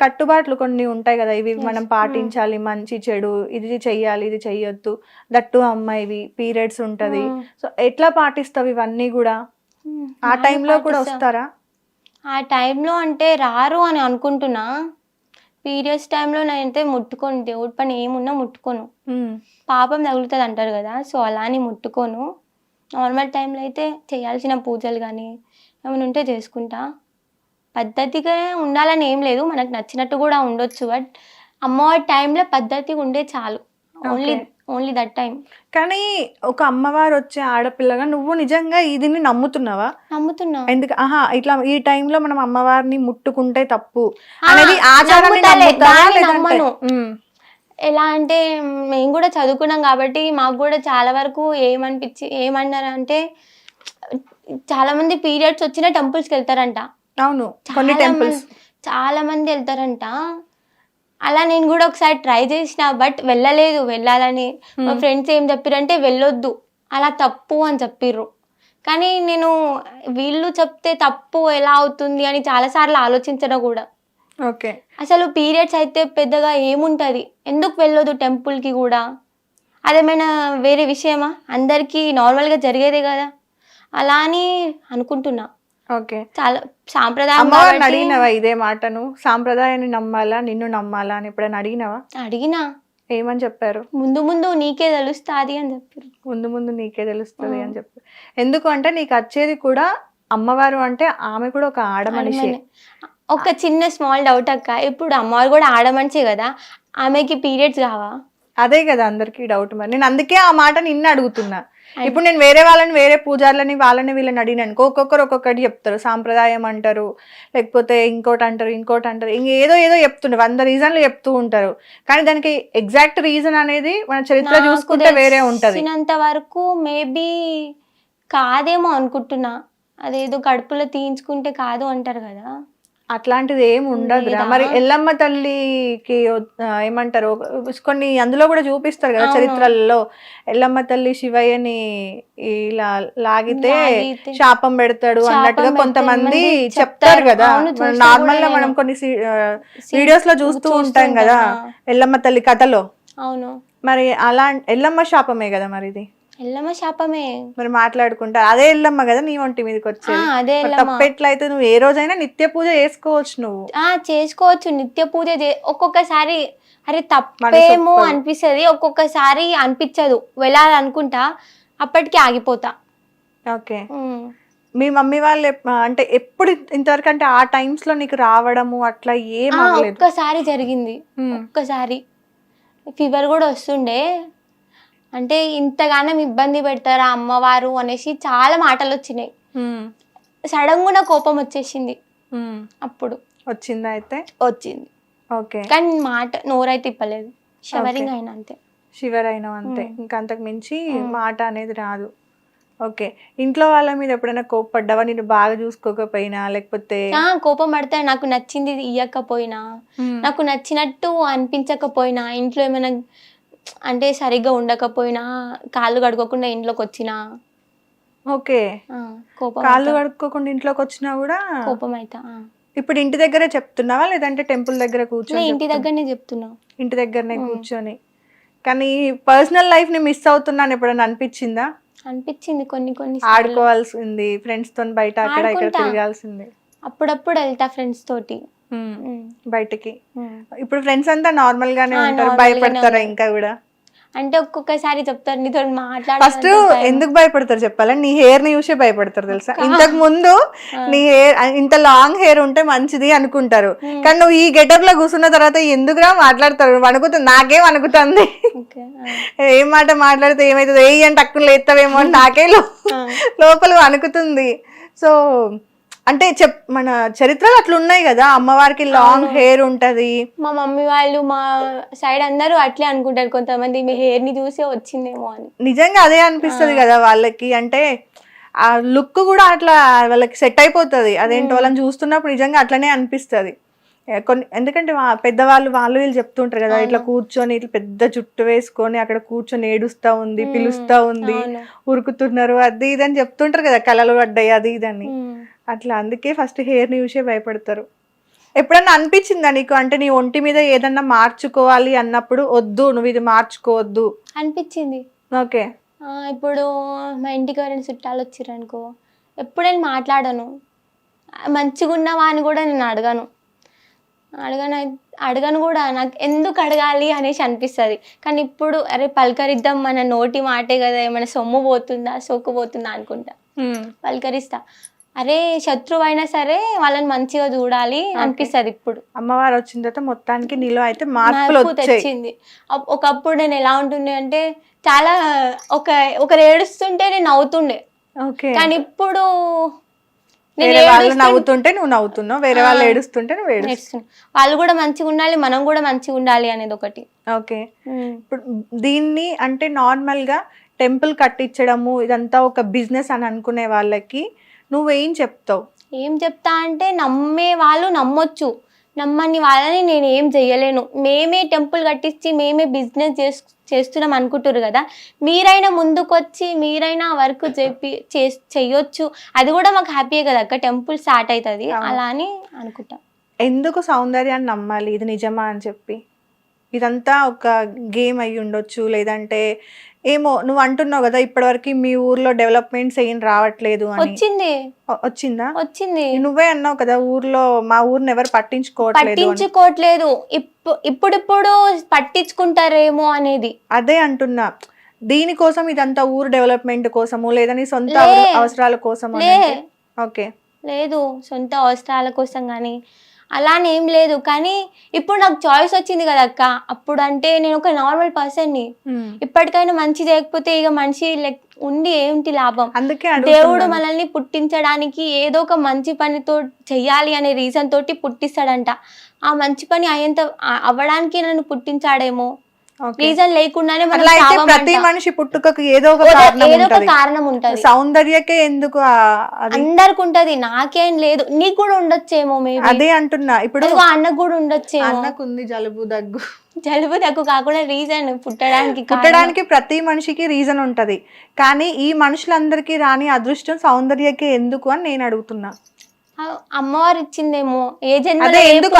కట్టుబాట్లు కొన్ని ఉంటాయి కదా, ఇవి మనం పాటించాలి, మంచి చెడు, ఇది చెయ్యాలి ఇది చెయ్యొద్దు, దట్టు అమ్మాయివి పీరియడ్స్ ఉంటది, సో ఎట్లా పాటిస్తావు ఇవన్నీ కూడా? ఆ టైంలో కూడా వస్తారా? ఆ టైంలో అంటే రారు అని అనుకుంటున్నా. పీరియడ్స్ టైంలో నేనైతే ముట్టుకోను, దేవుడి పని ఏమున్నా ముట్టుకోను, పాపం తగులుతుంది అంటారు కదా, సో అలా అని ముట్టుకోను. నార్మల్ టైంలో అయితే చేయాల్సిన పూజలు కానీ ఏమైనా ఉంటే చేసుకుంటా. పద్ధతిగా ఉండాలని ఏం లేదు, మనకు నచ్చినట్టు కూడా ఉండొచ్చు, బట్ అమ్మవారి టైంలో పద్ధతిగా ఉండే చాలు, ఓన్లీ దట్ టైం. కానీ ఒక అమ్మవారు వచ్చే ఆడపిల్లగా నువ్వు నిజంగా ఇదిని నమ్ముతున్నావా? నమ్ముతున్నా. ఎందుకు ఇట్లా ఈ టైంలో మనం అమ్మవారిని ముట్టుకుంటే తప్పు అనేది ఆచారాన్ని నమ్మను. ఎలా అంటే మేము కూడా చదువుకున్నాం కాబట్టి మాకు కూడా చాలా వరకు ఏమన్నారు అంటే, చాలా మంది పీరియడ్స్ వచ్చిన టెంపుల్స్కి వెళ్తారంట. అవును, కొన్ని టెంపుల్స్ చాలా మంది వెళ్తారంట. అలా నేను కూడా ఒకసారి ట్రై చేసిన, బట్ వెళ్ళాలని మా ఫ్రెండ్స్ ఏం చెప్పారంటే వెళ్ళొద్దు, అలా తప్పు అని చెప్పిర్రు. కానీ నేను వీళ్ళు చెప్తే తప్పు ఎలా అవుతుంది అని చాలాసార్లు ఆలోచించడం కూడా. ఓకే, అసలు పీరియడ్స్ అయితే పెద్దగా ఏముంటుంది, ఎందుకు వెళ్ళొద్దు టెంపుల్కి కూడా, అదేమైనా వేరే విషయమా, అందరికీ నార్మల్గా జరిగేదే కదా, అలా అని అనుకుంటున్నా. ఓకే, చాలా సాంప్రదాయం. అమ్మవారిని అడిగినవా ఇదే మాటను, సాంప్రదాయాన్ని నమ్మాలా నిన్ను నమ్మాలా అని ఎప్పుడైనా అడిగినావా? అడిగినా. ఏమని చెప్పారు? ముందు నీకే తెలుస్తుంది అని చెప్పారు. ముందు నీకే తెలుస్తుంది అని చెప్పారు. ఎందుకు అంటే నీకు వచ్చేది కూడా అమ్మవారు అంటే ఆమె కూడా ఒక ఆడమనిషి. ఒక చిన్న స్మాల్ డౌట్ అక్క, ఇప్పుడు అమ్మవారు కూడా ఆడమనిషే కదా, ఆమెకి పీరియడ్స్ కావా? అదే కదా అందరికి డౌట్. మరి నేను అందుకే ఆ మాట నిన్ను అడుగుతున్నా. ఇప్పుడు నేను వేరే వాళ్ళని, వేరే పూజారులని, వాళ్ళని వీళ్ళని అడిగినాను, ఒక్కొక్కరు ఒక్కొక్కటి చెప్తారు, సాంప్రదాయం అంటారు, లేకపోతే ఇంకోటి అంటారు, ఇంకేదో చెప్తుండే 100 రీజన్లు చెప్తూ ఉంటారు. కానీ దానికి ఎగ్జాక్ట్ రీజన్ అనేది మన చరిత్ర చూసుకుంటే వేరే ఉంటది. వరకు మేబీ కాదేమో అనుకుంటున్నా, అదేదో కడుపులో తీయించుకుంటే కాదు అంటారు కదా, అట్లాంటిది ఏమి ఉండదు. మరి ఎల్లమ్మ తల్లికి ఏమంటారు కొన్ని అందులో కూడా చూపిస్తారు కదా చరిత్రలలో, ఎల్లమ్మ తల్లి శివయ్యని ఇలా లాగితే శాపం పెడతాడు అన్నట్టుగా కొంతమంది చెప్తారు కదా. నార్మల్ గా మనం కొన్ని వీడియోస్ లో చూస్తూ ఉంటాం కదా ఎల్లమ్మ తల్లి కథలో. అవును, మరి అలా ఎల్లమ్మ శాపమే కదా మరి ఇది? ఎల్లమ్మ శాపమే. మరి మాట్లాడుకుంటా అదే ఎల్లమ్మ కదా నీ ఒంటి మీదకి వచ్చేది. తప్పెట్లయితే నువ్వు ఏ రోజైనా నిత్య పూజ చేసుకోవచ్చు, నువ్వు చేసుకోవచ్చు నిత్య పూజ. ఒక్కొక్కసారి అరే తప్పేమో అనిపిస్తుంది, ఒక్కొక్కసారి అనిపించదు, వెళ్ళాలనుకుంటా అప్పటికి ఆగిపోతా. ఓకే, మీ మమ్మీ వాళ్ళు అంటే ఎప్పుడు ఇంతవరకు అంటే ఆ టైమ్స్ లో నీకు రావడము అట్లా ఏం అవ్వలేదు? ఒక్కసారి జరిగింది, ఒక్కసారి ఫీవర్ కూడా వస్తుండే. అంటే ఇంతగానం ఇబ్బంది పెడతారా అమ్మవారు అనేసి చాలా మాటలు వచ్చినాయి. సడన్ గా కోపం వచ్చేసింది. అప్పుడు వచ్చిందా? అయితే వచ్చింది. ఓకే, కానీ నోరైతే ఇప్పలేదు, షవరింగ్ అయినా అంతే. షివర్ అయినా అంతే, ఇంకా అంతకు మించి మాట అనేది రాదు. ఓకే, ఇంట్లో వాళ్ళ మీద ఎప్పుడైనా కోపడ్డావా? నేను బాగా చూసుకోకపోయినా, లేకపోతే కోపం పడతా, నాకు నచ్చింది ఇయ్యకపోయినా, నాకు నచ్చినట్టు అనిపించకపోయినా, ఇంట్లో ఏమైనా అంటే సరిగ్గా ఉండకపోయినా, కాళ్ళు కడుక్కోకుండా ఇంట్లోకి వచ్చినా. ఓకే, కాళ్ళు కడుక్కోకుండా ఇంట్లోకి వచ్చినా కూడా కోపం అవుతా. ఇప్పుడు ఇంటి దగ్గరే చెప్తున్నావా లేదంటే టెంపుల్ దగ్గర కూర్చొని? ఇంటి దగ్గరనే చెప్తున్నా. ఇంటి దగ్గరనే కూర్చొని. కానీ పర్సనల్ లైఫ్ ని మిస్ అవుతున్నాను ఎప్పుడైనా అనిపించిందా? అనిపించింది, కొన్ని ఆడుకోవాల్సింది, ఫ్రెండ్స్ తో బయట అక్కడ ఇక్కడ తిరగాల్సింది. అప్పుడప్పుడు వెళ్తా ఫ్రెండ్స్ తోటి బయటకి. ఇప్పుడు ఫ్రెండ్స్ అంతా నార్మల్ గానే ఉంటారు, భయపడతారా ఇంకా కూడా? అంటే ఒక్కొక్కసారి చెప్తారు నీతో మాట్లాడ. ఫస్ట్ ఎందుకు భయపడతారు చెప్పాలా? నీ హెయిర్ ని చూసే భయపడతారు తెలుసా. ఇంతకు ముందు నీ హెయిర్ ఇంత లాంగ్ హెయిర్ ఉంటే మంచిది అనుకుంటారు, కానీ నువ్వు ఈ గెటప్ లో కూర్చున్న తర్వాత ఎందుకురా మాట్లాడతారు, వణుకుతుంది, నాకేం వణుకుతుంది, ఏం మాట మాట్లాడితే ఏమైతుంది, ఏ అంటే అక్కులు లేస్తావేమో అని నాకే లోపల వణుకుతుంది. సో అంటే మన చరిత్రలు అట్లా ఉన్నాయి కదా, అమ్మవారికి లాంగ్ హెయిర్ ఉంటది. మా మమ్మీ వాళ్ళు మా సైడ్ అందరూ అట్లే అనుకుంటారు, కొంతమంది మీ హెయిర్ ని చూసే వచ్చిందేమో అని. నిజంగా అదే అనిపిస్తుంది కదా వాళ్ళకి, అంటే ఆ లుక్ కూడా అట్లా వాళ్ళకి సెట్ అయిపోతుంది. అదేంటి వాళ్ళని చూస్తున్నప్పుడు నిజంగా అట్లనే అనిపిస్తుంది. ఎందుకంటే పెద్దవాళ్ళు వీళ్ళు చెప్తుంటారు కదా, ఇట్లా కూర్చొని ఇట్లా పెద్ద జుట్టు వేసుకొని అక్కడ కూర్చొని ఏడుస్తా ఉంది, పిలుస్తా ఉంది, ఉరుకుతున్నారు, అది ఇదని చెప్తుంటారు కదా, కళలు పడ్డాయి అది ఇదని. అట్లా అందుకే ఫస్ట్ హెయిర్ ని చూసే భయపడతారు. ఎప్పుడన్నా అనిపించిందా నీకు, అంటే నీ ఒంటి మీద ఏదన్నా మార్చుకోవాలి అన్నప్పుడు వద్దు నువ్వు ఇది మార్చుకోవద్దు? అనిపించింది. ఓకే. ఇప్పుడు మా ఇంటికి ఎవరైనా చుట్టాలు వచ్చిరనుకో, ఎప్పుడు నేను మాట్లాడను, మంచిగా ఉన్నావా అని కూడా నేను అడగను అడగను కూడా. నాకు ఎందుకు అడగాలి అనేసి అనిపిస్తుంది. కానీ ఇప్పుడు అరే పలకరిద్దాం, మన నోటి మాటే కదా, ఏమైనా సొమ్ము పోతుందా సోకు పోతుందా అనుకుంటా, పలకరిస్తా. అరే శత్రువు అయినా సరే వాళ్ళని మంచిగా చూడాలి అనిపిస్తుంది. ఇప్పుడు అమ్మవారు వచ్చిన తర్వాత మొత్తానికి నీలో అయితే మార్పులు తెచ్చింది. ఒకప్పుడు నేను ఎలా ఉంటుండే అంటే చాలా ఒకరు ఏడుస్తుంటే నేను నవ్వుతుండే, కానీ ఇప్పుడు నవ్వుతుంటే నువ్వు నవ్వుతున్నావు, వేరే వాళ్ళు ఏడుస్తుంటే నువ్వు ఏడుస్తున్నావు. వాళ్ళు కూడా మంచిగా ఉండాలి, మనం కూడా మంచిగా ఉండాలి అనేది ఒకటి. ఓకే. ఇప్పుడు దీన్ని అంటే నార్మల్ గా టెంపుల్ కట్టించడము ఇదంతా ఒక బిజినెస్ అని అనుకునే వాళ్ళకి నువ్వేం చెప్తావు? ఏం చెప్తా అంటే నమ్మే వాళ్ళు నమ్మొచ్చు, నమ్మని వాళ్ళని నేను ఏం చెయ్యలేను. మేమే టెంపుల్ కట్టించి మేమే బిజినెస్ చేస్తున్నాం అనుకుంటారు కదా, మీరైనా ముందుకొచ్చి మీరైనా వర్క్ చెయ్యొచ్చు, అది కూడా మాకు హ్యాపీయే కదా అక్క, టెంపుల్ స్టార్ట్ అవుతుంది అలా అని అనుకుంటా. ఎందుకు సౌందర్యాన్ని నమ్మాలి, ఇది నిజమా అని చెప్పి? ఇదంతా ఒక గేమ్ అయ్యి ఉండొచ్చు, లేదంటే ఏమో నువ్వు అంటున్నావు కదా ఇప్పటివరకు మీ ఊర్లో డెవలప్మెంట్స్ ఏం రావట్లేదు అని. వచ్చిందా? వచ్చింది. నువ్వే అన్నావు కదా ఊర్లో మా ఊరిని ఎవరు పట్టించుకోవట్లేదు, ఇప్పుడిప్పుడు పట్టించుకుంటారేమో అనేది. అదే అంటున్నా, దీనికోసం ఇదంతా ఊరు డెవలప్మెంట్ కోసము లేదా నీ సొంత అవసరాల కోసం? ఓకే. లేదు, సొంత అవసరాల కోసం కానీ అలానే ఏం లేదు. కానీ ఇప్పుడు నాకు చాయిస్ వచ్చింది కదా అక్క, అప్పుడు అంటే నేను ఒక నార్మల్ పర్సన్ని, ఇప్పటికైనా మంచి చేయకపోతే ఇక మనిషి ఉండి ఏంటి లాభం? అందుకే దేవుడు మనల్ని పుట్టించడానికి ఏదో ఒక మంచి పనితో చెయ్యాలి అనే రీజన్ తోటి పుట్టిస్తాడంట. ఆ మంచి పని అవ్వడానికి నన్ను పుట్టించాడేమో, రీజన్ లేకుండానే ప్రతి మనిషి పుట్టుకకు ఏదో ఒక కారణం ఉంటది. సౌందర్యకే ఎందుకు అందరికి ఉంటది, నాకేం లేదు, నీకు కూడా ఉండొచ్చేమో. అదే అంటున్నా, ఇప్పుడు అన్నకు కూడా ఉండొచ్చేమో. అన్నకుంది జలుబు దగ్గు కాకుండా రీజన్ పుట్టడానికి ప్రతి మనిషికి రీజన్ ఉంటది, కానీ ఈ మనుషులందరికీ రాని అదృష్టం సౌందర్యకే ఎందుకు అని నేను అడుగుతున్నా. అమ్మవారు ఇచ్చిందేమో, ఏ జన్మ ఎందుకు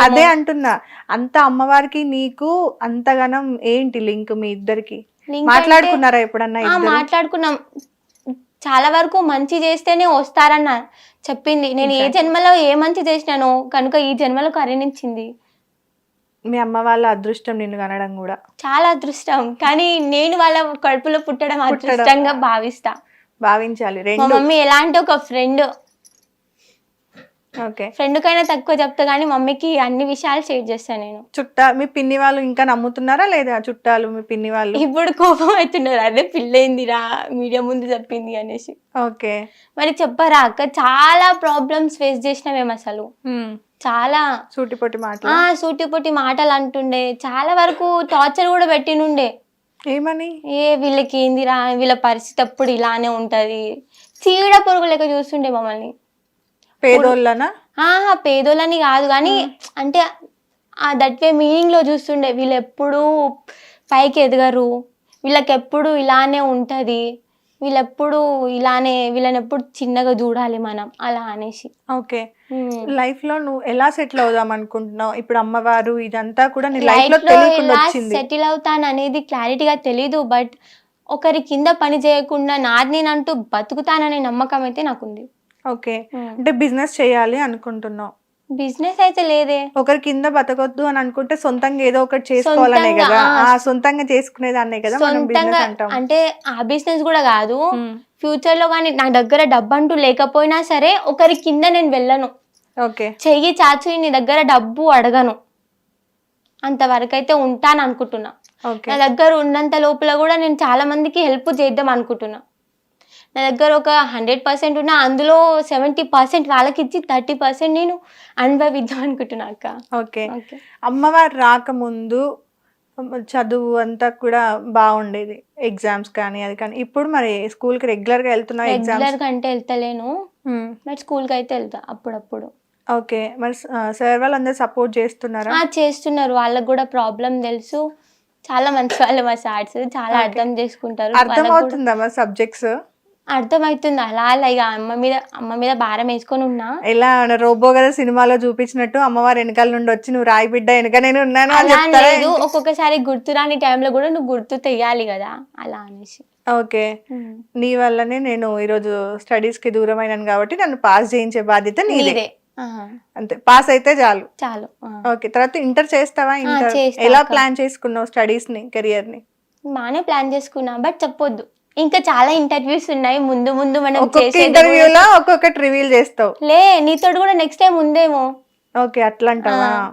అదే అంటున్నా. అంత అమ్మవారికి నీకు అంతగానం ఏంటి లింక్? మీ ఇద్దరికి మాట్లాడుకున్నారా ఎప్పుడన్నా? మాట్లాడుకున్నాం, చాలా వరకు మంచి చేస్తేనే వస్తారన్న చెప్పింది. నేను ఏ జన్మలో ఏ మంచి చేసినానో కనుక ఈ జన్మలో కరుణించింది. మీ అమ్మ వాళ్ళ అదృష్టం నిన్ను కనడం కూడా చాలా అదృష్టం, కానీ నేను వాళ్ళ కడుపులో పుట్టడం అదృష్టంగా భావించాలి. మా మమ్మీ ఎలాంటి ఒక ఫ్రెండ్, ఓకే, ఫ్రెండ్ కైనా తక్కువ చెప్తా కానీ మమ్మీకి అన్ని విషయాలు షేర్ చేస్తాను నేను. మీ పిన్ని వాళ్ళు ఇంకా నమ్ముతున్నారా లేదా? చుట్టాలు మీ పిన్ని వాళ్ళు ఇప్పుడు కోపం అవుతున్నారు, అదే పిల్లైందిరా మీడియా ముందు చెప్పింది అనేసి. ఓకే, మరి చెప్పరా అక్క, చాలా ప్రాబ్లమ్స్ ఫేస్ చేసినా మేము అసలు, చాలా సూటిపోటి మాటలు అంటుండే, చాలా వరకు టార్చర్ కూడా పెట్టినుండే. ఏమని? వీళ్ళకి ఏందిరా, వీళ్ళ పరిస్థితి అప్పుడు ఇలానే ఉంటది, చీడ పొరుగు లెక్క చూస్తుండే మమ్మల్ని. పేదోళ్ళని కాదు కానీ అంటే దట్ వే మీనింగ్ లో చూస్తుండే, వీళ్ళు ఎప్పుడు పైకి ఎదగరు, వీళ్ళకి ఎప్పుడు ఇలానే ఉంటది, వీళ్ళెప్పుడు ఇలానే, వీళ్ళని ఎప్పుడు చిన్నగా చూడాలి మనం అలా అనేసి. ఓకే, లైఫ్ లో నువ్వు ఎలా సెటిల్ అవుదాం అనుకుంటున్నావు? ఇప్పుడు అమ్మవారు ఇదంతా కూడా నీ లైఫ్ లో తెలియకుండా వచ్చింది. సెటిల్ అవుతాను అనేది క్లారిటీగా తెలీదు, బట్ ఒకరి కింద పని చేయకుండా నాది నేనంటూ బతుకుతాననే నమ్మకం అయితే నాకుంది. ఓకే, అంటే బిజినెస్ చేయాలి అనుకుంటున్నావు? బిజినెస్ అయితే లేదే, ఒకరి కింద బతకొద్దు అని అనుకుంటే సొంతంగా ఏదో ఒకటి చేసుకోవాలనే కదా, సొంతంగా చేసుకునేదాన్నే కదా మనం బిజినెస్ అంటాం. అంటే ఆ బిజినెస్ కూడా కాదు, ఫ్యూచర్ లో కానీ నా దగ్గర డబ్బు అంటూ లేకపోయినా సరే ఒకరి కింద నేను వెళ్ళను. ఓకే, చెయ్యి చాచి నీ దగ్గర డబ్బు అడగను, అంతవరకు అయితే ఉంటాను అనుకుంటున్నా. నా దగ్గర ఉన్నంత లోపల కూడా నేను చాలా మందికి హెల్ప్ చేద్దాం అనుకుంటున్నా. నా దగ్గర ఒక 100% ఉన్నా, అందులో 70% వాళ్ళకి ఇచ్చి 30% నేను అనుభవిద్దాం అనుకుంటున్నా అక్క. ఓకే, అమ్మవారు రాకముందు చదువు అంతా కూడా బాగుండేది, ఎగ్జామ్స్ కానీ అది కానీ. ఇప్పుడు మరి స్కూల్ కి రెగ్యులర్ గా వెళ్తున్నా? రెగ్యులర్ గా అంటే వెళ్తలేను, బట్ స్కూల్ కి అయితే వెళ్తా అప్పుడప్పుడు. ఓకే, మరి సార్ వాళ్ళు అందరు సపోర్ట్ చేస్తున్నారా? చేస్తున్నారు, వాళ్ళకి కూడా ప్రాబ్లం తెలుసు, చాలా మంచి వాళ్ళు మా సార్స్, చాలా అర్థం చేసుకుంటారు. అర్థం అవుతుందా మా సబ్జెక్ట్స్? అర్థమవుతుంది అలా అలా ఇక అమ్మ మీద భారం వేసుకొని ఉన్నా. ఎలా రోబో కదా సినిమాలో చూపించినట్టు అమ్మవారు వెనకాల నుండి వచ్చి నువ్వు రాయి బిడ్డ వెనక నేను ఉన్నాను అని అలా చెప్తారా లేదు, ఒక్కొక్కసారి గుర్తురాని టైంలో కూడా నువ్వు గుర్తు తెయ్యాలి కదా అలా అనేసి. ఓకే, నీ వల్లనే నేను ఈరోజు స్టడీస్ కి దూరం అయినాను కాబట్టి నన్ను పాస్ చేయించే బాధ్యత నీదే. నీదే. అంతే, పాస్ అయితే చాలు. చాలు. ఓకే, తర్వాత ఇంటర్ చేస్తావా? ఇంటర్ చేస్తా ఎలా అక్క. ప్లాన్ చేసుకున్నావు స్టడీస్ ని, కెరియర్ ని? బాగానే ప్లాన్ చేసుకున్నా, బట్ చెప్పొద్దు. ఇంకా చాలా ఇంటర్వ్యూస్ ఉన్నాయి ముందు ముందు మనం ఒక్కొక్క చేసేది ఇంటర్వ్యూలో ఒక్కొక్కటి రివీల్ చేస్తావు. లే నీతో కూడా నెక్స్ట్ టైం ఉందేమో. ఓకే, అట్లా అంటావా? ఆ.